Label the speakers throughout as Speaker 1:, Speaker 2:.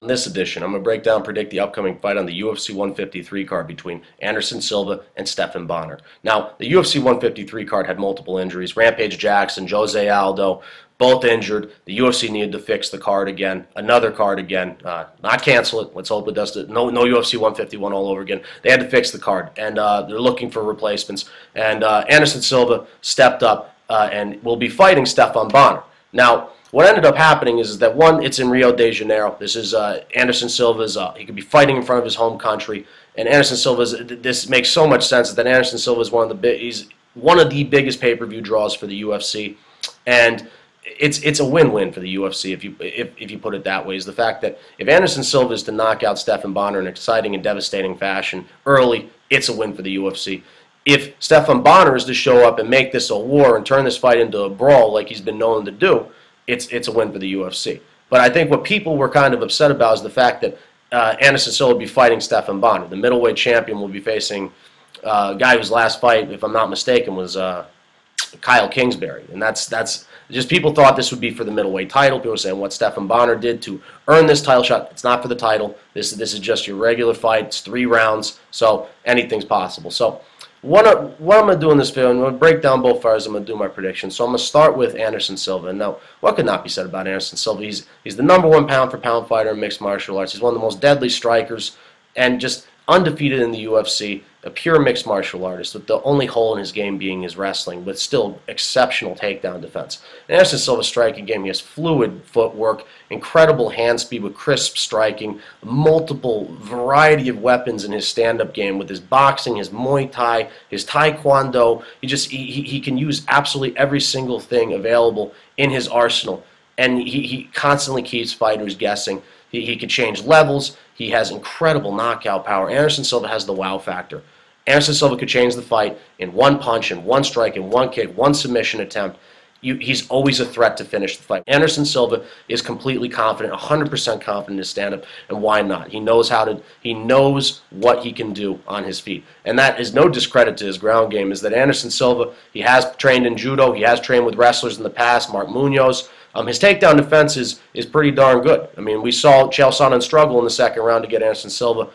Speaker 1: In this edition, I'm going to break down and predict the upcoming fight on the UFC 153 card between Anderson Silva and Stephan Bonnar. Now, the UFC 153 card had multiple injuries. Rampage Jackson, Jose Aldo, both injured. The UFC needed to fix the card again, another card again, not cancel it. Let's hope it does. No UFC 151 all over again. They had to fix the card, and they're looking for replacements. And Anderson Silva stepped up and will be fighting Stephan Bonnar. Now, what ended up happening is that, one, it's in Rio de Janeiro. This is Anderson Silva's, he could be fighting in front of his home country. And Anderson Silva's, this makes so much sense that Anderson Silva is he's one of the biggest pay-per-view draws for the UFC. And it's a win-win for the UFC if you put it that way, is the fact that if Anderson Silva is to knock out Stephan Bonnar in an exciting and devastating fashion early, it's a win for the UFC. If Stephan Bonnar is to show up and make this a war and turn this fight into a brawl like he's been known to do, it's a win for the UFC. But I think what people were kind of upset about is the fact that Anderson Silva will be fighting Stephan Bonnar. The middleweight champion will be facing a guy whose last fight, if I'm not mistaken, was Kyle Kingsbury. And that's just, people thought this would be for the middleweight title. People were saying what Stephan Bonnar did to earn this title shot. It's not for the title. This is just your regular fight. It's 3 rounds, so anything's possible. So what I'm going to do in this video, I'm going to break down both fighters. I'm going to do my predictions. So I'm going to start with Anderson Silva. Now, what could not be said about Anderson Silva? He's the #1 pound-for-pound fighter in mixed martial arts. He's one of the most deadly strikers and just undefeated in the UFC, a pure mixed martial artist, with the only hole in his game being his wrestling, with still exceptional takedown defense. And Anderson Silva's striking game, he has fluid footwork, incredible hand speed with crisp striking, multiple variety of weapons in his stand-up game with his boxing, his Muay Thai, his Taekwondo. He can use absolutely every single thing available in his arsenal, and he constantly keeps fighters guessing. He can change levels. He has incredible knockout power. Anderson Silva has the wow factor. Anderson Silva could change the fight in one punch, in one strike, in one kick, one submission attempt. He's always a threat to finish the fight. Anderson Silva is completely confident, 100% confident in his stand-up, and why not? He knows what he can do on his feet. And that is no discredit to his ground game, is that Anderson Silva, he has trained in judo, he has trained with wrestlers in the past, Mark Munoz. His takedown defense is pretty darn good. I mean, we saw Chael Sonnen struggle in the second round to get Anderson Silva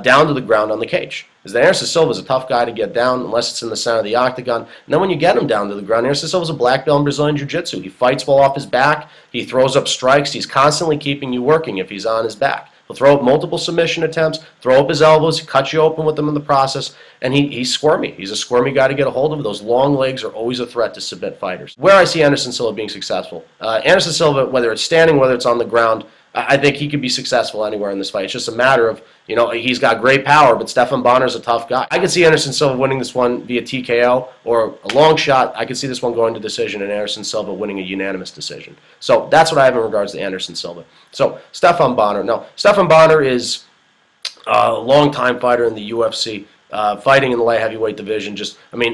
Speaker 1: down to the ground on the cage. Because Anderson Silva is a tough guy to get down unless it's in the center of the octagon. And then when you get him down to the ground, Anderson Silva is a black belt in Brazilian Jiu-Jitsu. He fights well off his back. He throws up strikes. He's constantly keeping you working if he's on his back. He'll throw up multiple submission attempts, throw up his elbows, cut you open with them in the process, and he's squirmy. He's a squirmy guy to get a hold of. Those long legs are always a threat to submit fighters. Where I see Anderson Silva being successful, Anderson Silva, whether it's standing, whether it's on the ground, I think he could be successful anywhere in this fight. It's just a matter of, he's got great power, but Stephan Bonnar is a tough guy. I could see Anderson Silva winning this one via TKO or a long shot. I could see this one going to decision and Anderson Silva winning a unanimous decision. So that's what I have in regards to Anderson Silva. So Stephan Bonnar. Now, Stephan Bonnar is a long-time fighter in the UFC. Fighting in the light heavyweight division.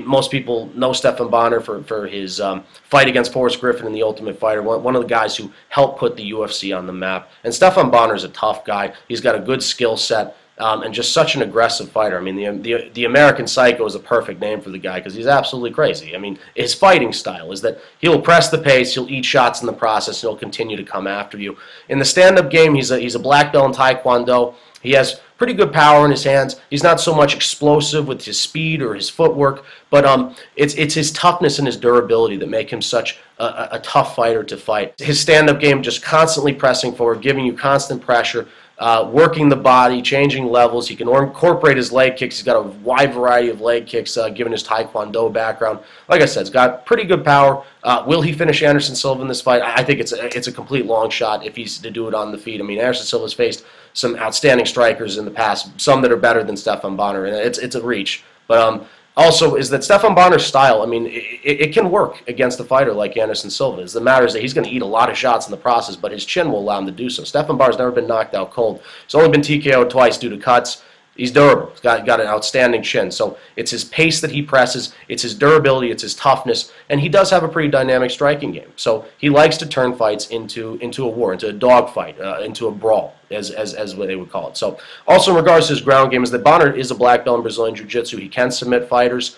Speaker 1: Most people know Stephan Bonnar for his fight against Forrest Griffin in The Ultimate Fighter, one of the guys who helped put the UFC on the map. And Stephan Bonnar is a tough guy. He's got a good skill set and just such an aggressive fighter. I mean, the American Psycho is a perfect name for the guy because he's absolutely crazy. I mean, his fighting style is that he'll press the pace, he'll eat shots in the process, and he'll continue to come after you. In the stand-up game, he's a black belt in Taekwondo. He has pretty good power in his hands. He's not so much explosive with his speed or his footwork, but it's his toughness and his durability that make him such a tough fighter to fight. His stand-up game, just constantly pressing forward, giving you constant pressure, working the body, changing levels. He can incorporate his leg kicks. He's got a wide variety of leg kicks, given his Taekwondo background. Like I said, he's got pretty good power. Will he finish Anderson Silva in this fight? I think it's a complete long shot if he's to do it on the feet. I mean, Anderson Silva's faced some outstanding strikers in the past, some that are better than Stephan Bonnar, and it's a reach. But also is that Stephan Bonnar's style, I mean, it can work against a fighter like Anderson Silva. The matter is that he's going to eat a lot of shots in the process, but his chin will allow him to do so. Stephan Bonnar's never been knocked out cold. He's only been TKO'd twice due to cuts. He's durable. He's got an outstanding chin. So it's his pace that he presses, it's his durability, it's his toughness, and he does have a pretty dynamic striking game. So he likes to turn fights into a war, into a dogfight, into a brawl, as what they would call it. So also in regards to his ground game is that Bonnar is a black belt in Brazilian Jiu-Jitsu. He can submit fighters.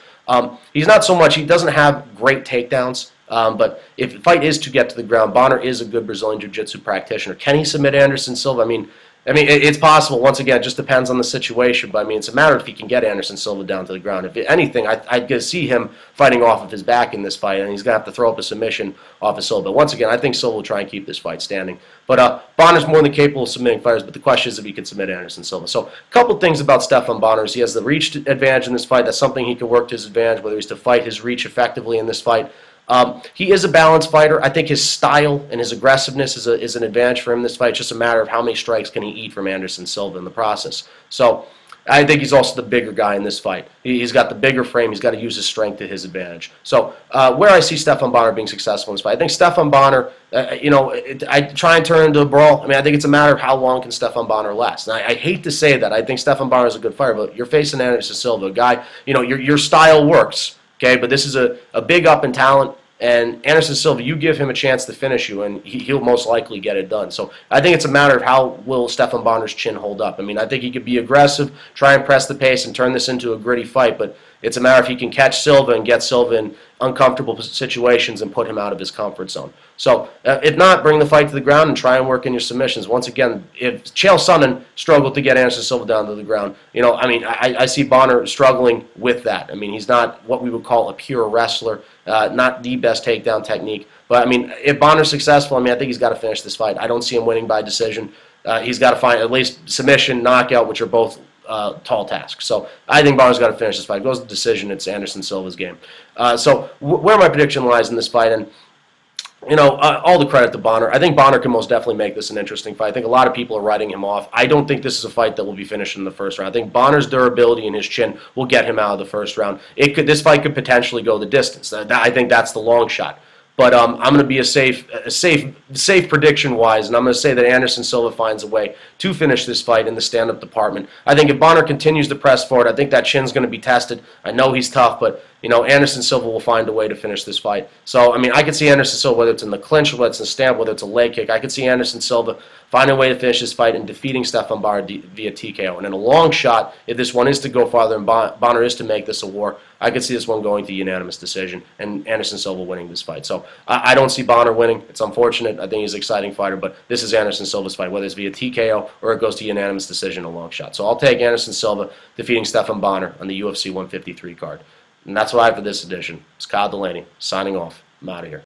Speaker 1: He's not so much, he doesn't have great takedowns. But if the fight is to get to the ground, Bonnar is a good Brazilian Jiu-Jitsu practitioner. Can he submit Anderson Silva? I mean, I mean, it's possible. Once again, it just depends on the situation. But I mean, it's a matter if he can get Anderson Silva down to the ground. If anything, I'd see him fighting off of his back in this fight, and he's going to have to throw up a submission off of Silva. But once again, I think Silva will try and keep this fight standing. But Bonner's more than capable of submitting fighters, but the question is if he can submit Anderson Silva. So a couple things about Stephan Bonner is he has the reach advantage in this fight. That's something he can work to his advantage, whether he's to fight his reach effectively in this fight. He is a balanced fighter. I think his style and his aggressiveness is an advantage for him in this fight. It's just a matter of how many strikes can he eat from Anderson Silva in the process. So I think he's also the bigger guy in this fight. He's got the bigger frame. He's got to use his strength to his advantage. So where I see Stephan Bonner being successful in this fight, I think Stephan Bonner, I try and turn into a brawl. I mean, I think it's a matter of how long can Stephan Bonner last. And I hate to say that. I think Stephan Bonner is a good fighter, but you're facing Anderson Silva, a guy, your style works. Okay, but this is a big up in talent, and Anderson Silva, you give him a chance to finish you, and he'll most likely get it done. So I think it's a matter of how will Stephan Bonner's chin hold up. I mean, I think he could be aggressive, try and press the pace, and turn this into a gritty fight, but it's a matter if he can catch Silva and get Silva in uncomfortable situations and put him out of his comfort zone. So if not, bring the fight to the ground and try and work in your submissions. Once again, if Chael Sonnen struggled to get Anderson Silva down to the ground, I mean, I see Bonner struggling with that. I mean, he's not what we would call a pure wrestler, not the best takedown technique. But, I mean, if Bonner's successful, I mean, I think he's got to finish this fight. I don't see him winning by decision. He's got to find at least submission, knockout, which are both tall tasks. So I think Bonner's got to finish this fight. If it goes to decision, it's Anderson Silva's game. So where my prediction lies in this fight, and all the credit to Bonner. I think Bonner can most definitely make this an interesting fight. I think a lot of people are writing him off. I don't think this is a fight that will be finished in the first round. I think Bonner's durability and his chin will get him out of the first round. This fight could potentially go the distance. I think that's the long shot. But I'm going to be a safe prediction-wise, and I'm going to say that Anderson Silva finds a way to finish this fight in the stand-up department. I think if Bonner continues to press forward, I think that chin's going to be tested. I know he's tough, but Anderson Silva will find a way to finish this fight. So, I mean, I could see Anderson Silva, whether it's in the clinch, whether it's in the stand, whether it's a leg kick, I could see Anderson Silva finding a way to finish this fight and defeating Stephan Bonner via TKO. And in a long shot, if this one is to go farther and Bonner is to make this a war, I could see this one going to unanimous decision and Anderson Silva winning this fight. So I don't see Bonner winning. It's unfortunate. I think he's an exciting fighter, but this is Anderson Silva's fight, whether it's via TKO or it goes to unanimous decision, a long shot. So I'll take Anderson Silva defeating Stephan Bonner on the UFC 153 card. And that's what I have for this edition. It's Kyle Delaney signing off. I'm out of here.